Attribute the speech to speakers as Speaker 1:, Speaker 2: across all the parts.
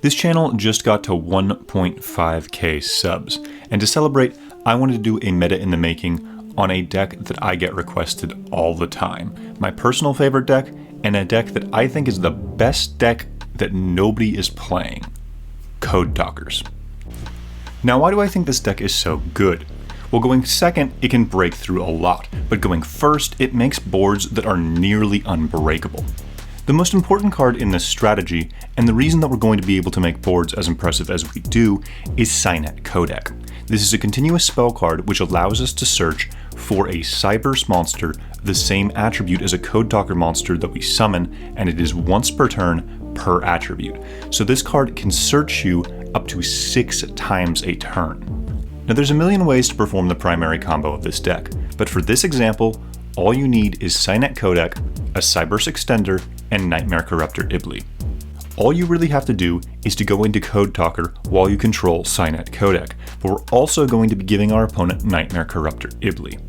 Speaker 1: This channel just got to 1.5k subs, and to celebrate, I wanted to do a meta in the making on a deck that I get requested all the time. My personal favorite deck, and a deck that I think is the best deck that nobody is playing. Code Talkers. Now, why do I think this deck is so good? Well, going second, it can break through a lot, but going first, it makes boards that are nearly unbreakable. The most important card in this strategy, and the reason that we're going to be able to make boards as impressive as we do, is Yugiohtcg. This is a continuous spell card which allows us to search for a Cyberse monster of the same attribute as a Code Talker monster that we summon, and it is once per turn per attribute. So this card can search you up to 6 times a turn. Now there's a million ways to perform the primary combo of this deck, but for this example, all you need is Yugiohtcg, a Cyberse Extender, and Nightmare Corruptor Ibli. All you really have to do is to go into Code Talker while you control Yugiohtcg, but we're also going to be giving our opponent Nightmare Corruptor Ibli.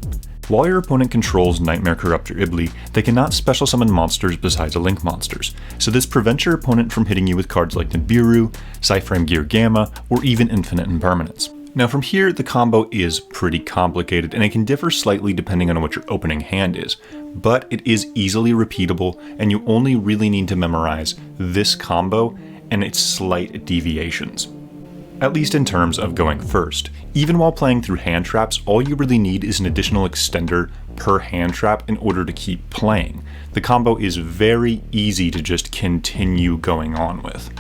Speaker 1: While your opponent controls Nightmare Corruptor Ibli, they cannot special summon monsters besides Link monsters, so this prevents your opponent from hitting you with cards like Nibiru, Cyframe Gear Gamma, or even Infinite Impermanence. Now from here, the combo is pretty complicated, and it can differ slightly depending on what your opening hand is, but it is easily repeatable, and you only really need to memorize this combo and its slight deviations. At least in terms of going first. Even while playing through hand traps, all you really need is an additional extender per hand trap in order to keep playing. The combo is very easy to just continue going on with.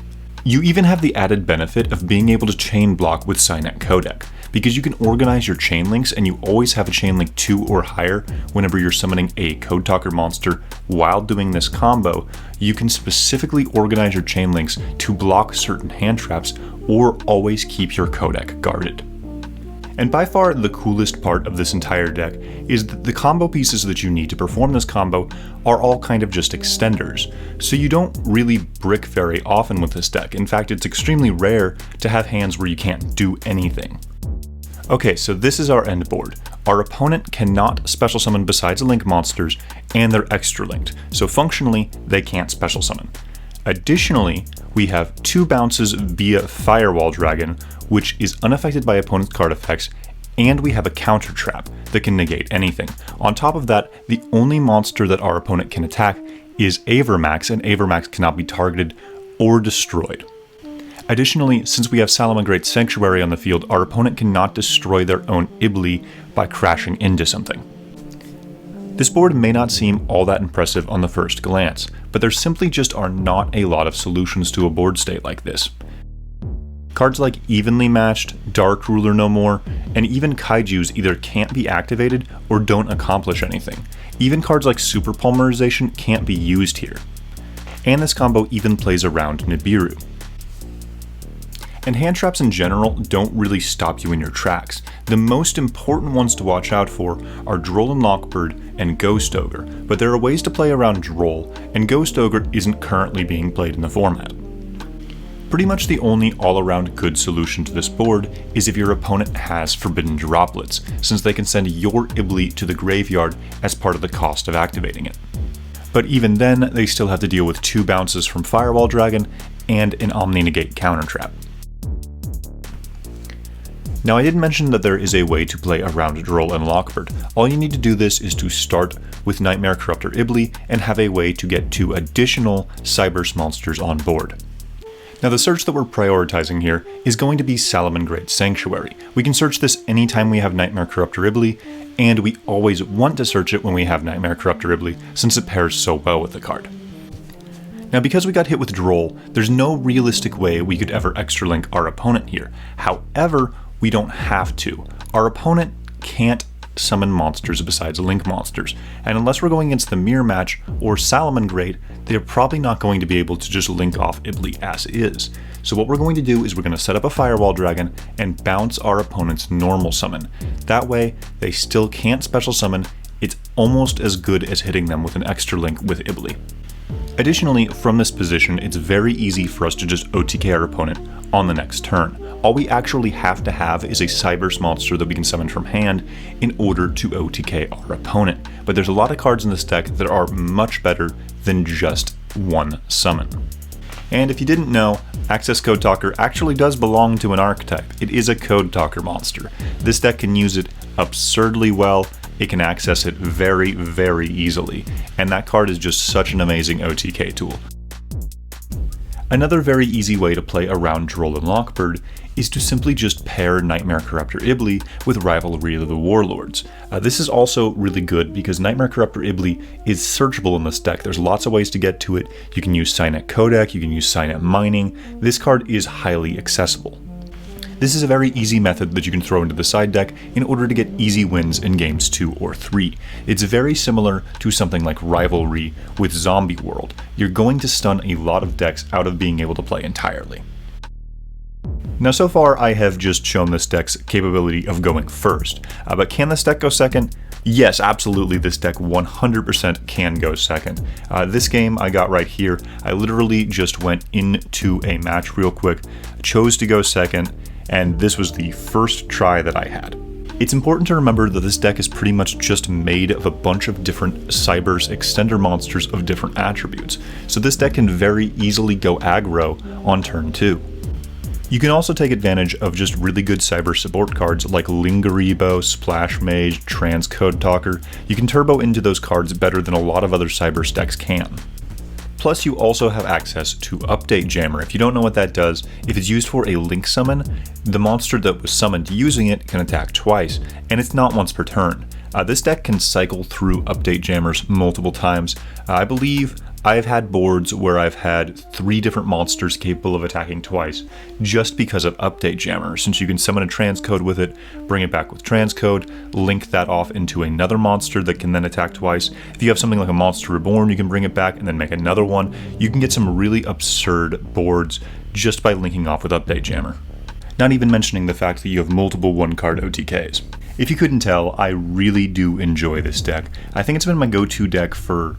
Speaker 1: You even have the added benefit of being able to chain block with Yugiohtcg, because you can organize your chain links and you always have a chain link 2 or higher whenever you're summoning a Code Talker monster. While doing this combo, you can specifically organize your chain links to block certain hand traps or always keep your codec guarded. And by far the coolest part of this entire deck is that the combo pieces that you need to perform this combo are all kind of just extenders, so you don't really brick very often with this deck. In fact, it's extremely rare to have hands where you can't do anything. Okay, so this is our end board. Our opponent cannot special summon besides Link monsters, and they're extra linked, so functionally they can't special summon. Additionally, we have 2 bounces via Firewall Dragon, which is unaffected by opponent's card effects, and we have a counter trap that can negate anything. On top of that, the only monster that our opponent can attack is Avermax, and Avermax cannot be targeted or destroyed. Additionally, since we have Salamangreat Sanctuary on the field, our opponent cannot destroy their own Ibli by crashing into something. This board may not seem all that impressive on the first glance, but there simply just are not a lot of solutions to a board state like this. Cards like Evenly Matched, Dark Ruler No More, and even Kaijus either can't be activated or don't accomplish anything. Even cards like Super Polymerization can't be used here. And this combo even plays around Nibiru. And hand traps in general don't really stop you in your tracks. The most important ones to watch out for are Droll and Lockbird and Ghost Ogre, but there are ways to play around Droll, and Ghost Ogre isn't currently being played in the format. Pretty much the only all-around good solution to this board is if your opponent has Forbidden Droplets, since they can send your Ibli to the graveyard as part of the cost of activating it. But even then, they still have to deal with 2 bounces from Firewall Dragon and an Omni-Negate counter trap. Now, I did mention that there is a way to play around Droll and Lockbird. All you need to do this is to start with Nightmare Corruptor Ibli and have a way to get 2 additional Cyberse monsters on board. Now, the search that we're prioritizing here is going to be Salamangreat Sanctuary. We can search this anytime we have Nightmare Corruptor Ibli, and we always want to search it when we have Nightmare Corruptor Ibli, since it pairs so well with the card. Now, because we got hit with Droll, there's no realistic way we could ever extra link our opponent here. However, we don't have to. Our opponent can't summon monsters besides Link monsters, and unless we're going against the Mirror Match or Salamangreat, they're probably not going to be able to just link off Ibli as is. So what we're going to do is we're going to set up a Firewall Dragon and bounce our opponent's normal summon. That way, they still can't special summon. It's almost as good as hitting them with an extra link with Ibli. Additionally, from this position, it's very easy for us to just OTK our opponent on the next turn. All we actually have to have is a Cyberse monster that we can summon from hand in order to OTK our opponent. But there's a lot of cards in this deck that are much better than just one summon. And if you didn't know, Access Code Talker actually does belong to an archetype. It is a Code Talker monster. This deck can use it absurdly well. It can access it very, very easily. And that card is just such an amazing OTK tool. Another very easy way to play around Droll and Lockbird is to simply just pair Nightmare Corruptor Ibly with Rivalry of the Warlords. This is also really good because Nightmare Corruptor Ibly is searchable in this deck. There's lots of ways to get to it. You can use Signet Codec, you can use Signet Mining. This card is highly accessible. This is a very easy method that you can throw into the side deck in order to get easy wins in games 2 or 3. It's very similar to something like Rivalry with Zombie World. You're going to stun a lot of decks out of being able to play entirely. Now so far I have just shown this deck's capability of going first, but can this deck go second? Yes, absolutely, this deck 100% can go second. This game I got right here. I literally just went into a match real quick, chose to go second, and this was the first try that I had. It's important to remember that this deck is pretty much just made of a bunch of different Cyber's extender monsters of different attributes, so this deck can very easily go aggro on turn 2. You can also take advantage of just really good Cyber support cards like Lingaribo, Splash Mage, Transcode Talker. You can turbo into those cards better than a lot of other Cyber decks can. Plus, you also have access to Update Jammer. If you don't know what that does, if it's used for a Link summon, the monster that was summoned using it can attack twice, and it's not once per turn. This deck can cycle through Update Jammers multiple times. I believe I've had boards where I've had 3 different monsters capable of attacking twice just because of Update Jammer, since you can summon a transcode with it, bring it back with transcode, link that off into another monster that can then attack twice. If you have something like a Monster Reborn, you can bring it back and then make another one. You can get some really absurd boards just by linking off with Update Jammer. Not even mentioning the fact that you have multiple 1-card OTKs. If you couldn't tell, I really do enjoy this deck. I think it's been my go-to deck for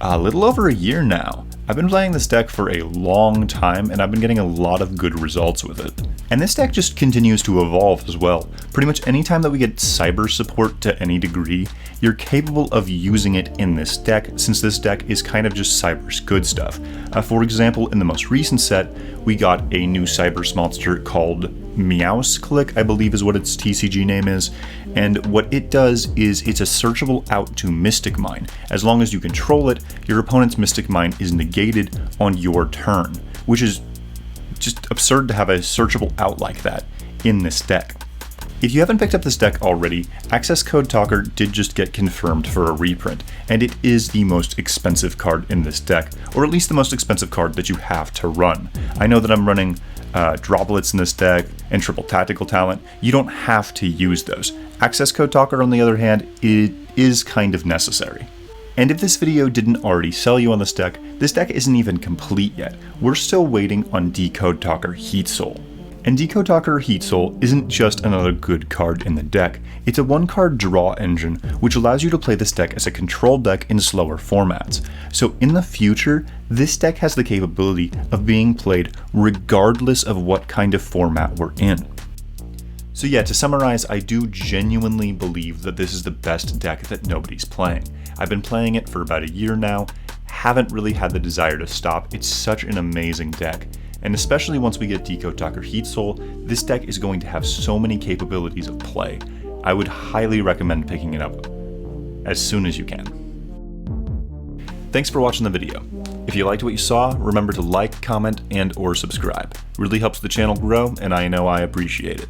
Speaker 1: a little over a year now. I've been playing this deck for a long time and I've been getting a lot of good results with it. And this deck just continues to evolve as well. Pretty much any time that we get Cyber support to any degree, you're capable of using it in this deck, since this deck is kind of just Cyber's good stuff. For example, in the most recent set, we got a new Cyber's monster called Meowsclick, I believe is what its TCG name is, and what it does is it's a searchable out to Mystic Mine. As long as you control it, your opponent's Mystic Mine is negated on your turn, which is just absurd to have a searchable out like that in this deck. If you haven't picked up this deck already, Access Code Talker did just get confirmed for a reprint, and it is the most expensive card in this deck, or at least the most expensive card that you have to run. I know that I'm running Droplets in this deck and Triple Tactical Talent. You don't have to use those. Access Code Talker, on the other hand, it is kind of necessary. And if this video didn't already sell you on this deck isn't even complete yet. We're still waiting on Decode Talker Heat Soul. And Decode Talker Heat Soul isn't just another good card in the deck, it's a 1-card draw engine which allows you to play this deck as a control deck in slower formats. So in the future, this deck has the capability of being played regardless of what kind of format we're in. So yeah, to summarize, I do genuinely believe that this is the best deck that nobody's playing. I've been playing it for about a year now, haven't really had the desire to stop. It's such an amazing deck. And especially once we get Decode Talker Heat Soul, this deck is going to have so many capabilities of play. I would highly recommend picking it up as soon as you can. Thanks for watching the video. If you liked what you saw, remember to like, comment, and/or subscribe. It really helps the channel grow, and I know I appreciate it.